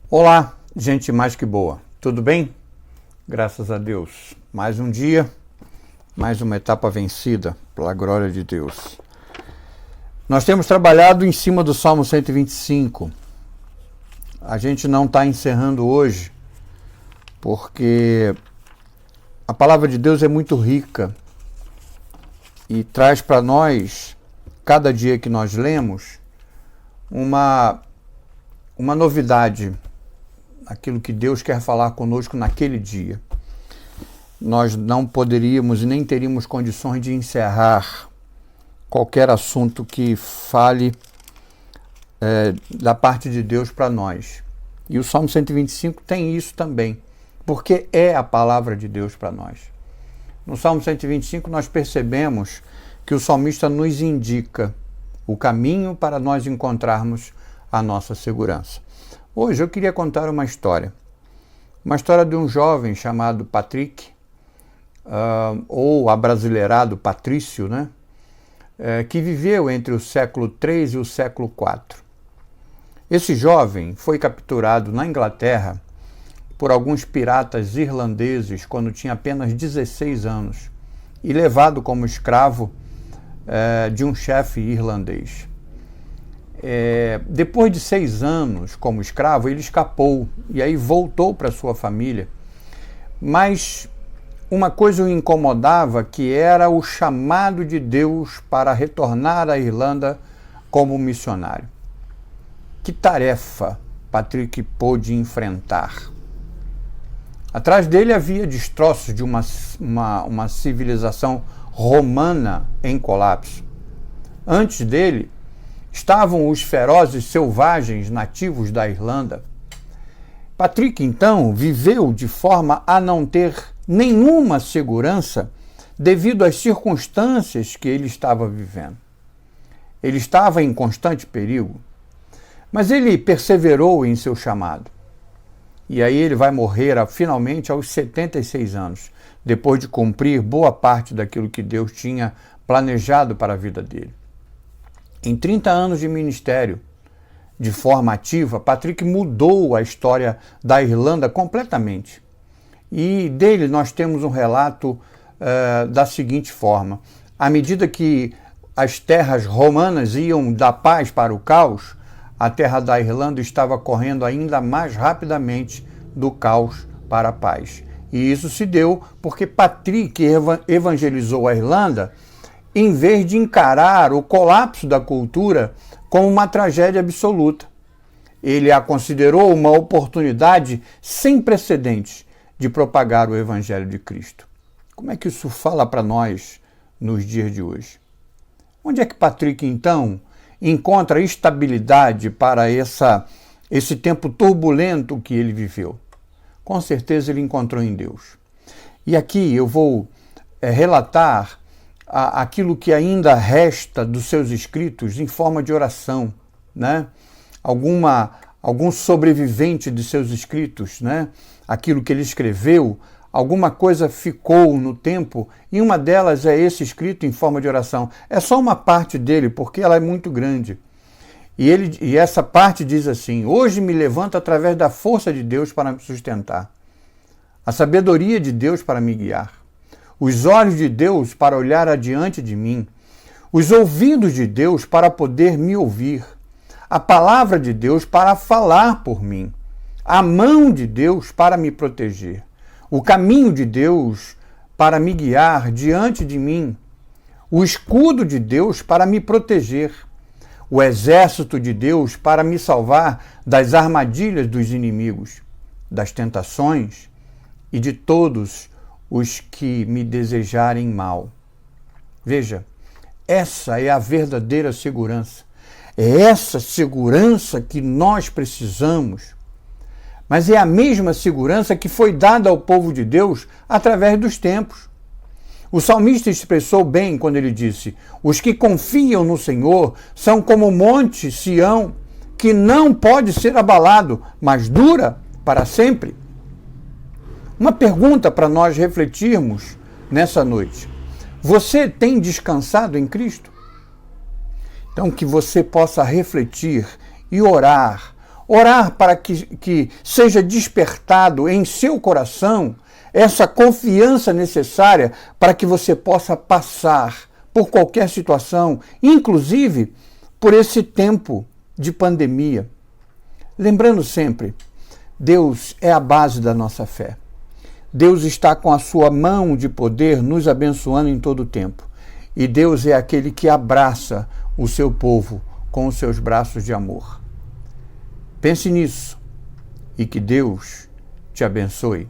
Olá, gente mais que boa. Tudo bem? Graças a Deus. Mais um dia, mais uma etapa vencida, pela glória de Deus. Nós temos trabalhado em cima do Salmo 125. A gente não está encerrando hoje, porque a palavra de Deus é muito rica e traz para nós, cada dia que nós lemos, uma novidade, aquilo que Deus quer falar conosco naquele dia. Nós não poderíamos e nem teríamos condições de encerrar qualquer assunto que fale da parte de Deus para nós. E o Salmo 125 tem isso também, porque é a palavra de Deus para nós. No Salmo 125 nós percebemos que o salmista nos indica o caminho para nós encontrarmos a nossa segurança. Hoje eu queria contar uma história de um jovem chamado Patrick, ou abrasileirado Patrício, né? Que viveu entre o século III e o século IV. Esse jovem foi capturado na Inglaterra por alguns piratas irlandeses quando tinha apenas 16 anos e levado como escravo de um chefe irlandês. Depois de 6 anos como escravo, ele escapou e aí voltou para sua família. Mas uma coisa o incomodava, que era o chamado de Deus para retornar à Irlanda como missionário. Que tarefa Patrick pôde enfrentar? Atrás dele havia destroços de uma civilização romana em colapso. Antes dele estavam os ferozes selvagens nativos da Irlanda. Patrick, então, viveu de forma a não ter nenhuma segurança devido às circunstâncias que ele estava vivendo. Ele estava em constante perigo, mas ele perseverou em seu chamado. E aí ele vai morrer finalmente aos 76 anos, depois de cumprir boa parte daquilo que Deus tinha planejado para a vida dele. Em 30 anos de ministério, de forma ativa, Patrick mudou a história da Irlanda completamente. E dele nós temos um relato da seguinte forma: à medida que as terras romanas iam da paz para o caos, a terra da Irlanda estava correndo ainda mais rapidamente do caos para a paz. E isso se deu porque Patrick evangelizou a Irlanda em vez de encarar o colapso da cultura como uma tragédia absoluta. Ele a considerou uma oportunidade sem precedentes de propagar o Evangelho de Cristo. Como é que isso fala para nós nos dias de hoje? Onde é que Patrick, então, encontra estabilidade para esse tempo turbulento que ele viveu? Com certeza ele encontrou em Deus. E aqui eu vou relatar aquilo que ainda resta dos seus escritos em forma de oração, né? Algum sobrevivente de seus escritos, né? Aquilo que ele escreveu, alguma coisa ficou no tempo, e uma delas é esse escrito em forma de oração. É só uma parte dele, porque ela é muito grande. E essa parte diz assim: hoje me levanto através da força de Deus para me sustentar, a sabedoria de Deus para me guiar, os olhos de Deus para olhar adiante de mim, os ouvidos de Deus para poder me ouvir, a palavra de Deus para falar por mim, a mão de Deus para me proteger, o caminho de Deus para me guiar diante de mim, o escudo de Deus para me proteger, o exército de Deus para me salvar das armadilhas dos inimigos, das tentações e de todos os que me desejarem mal. Veja, essa é a verdadeira segurança. É essa segurança que nós precisamos. Mas é a mesma segurança que foi dada ao povo de Deus através dos tempos. O salmista expressou bem quando ele disse: os que confiam no Senhor são como o monte Sião, que não pode ser abalado, mas dura para sempre. Uma pergunta para nós refletirmos nessa noite: você tem descansado em Cristo? Então, que você possa refletir e orar Orar para que seja despertado em seu coração essa confiança necessária para que você possa passar por qualquer situação, inclusive por esse tempo de pandemia. Lembrando sempre, Deus é a base da nossa fé. Deus está com a sua mão de poder nos abençoando em todo o tempo. E Deus é aquele que abraça o seu povo com os seus braços de amor. Pense nisso e que Deus te abençoe.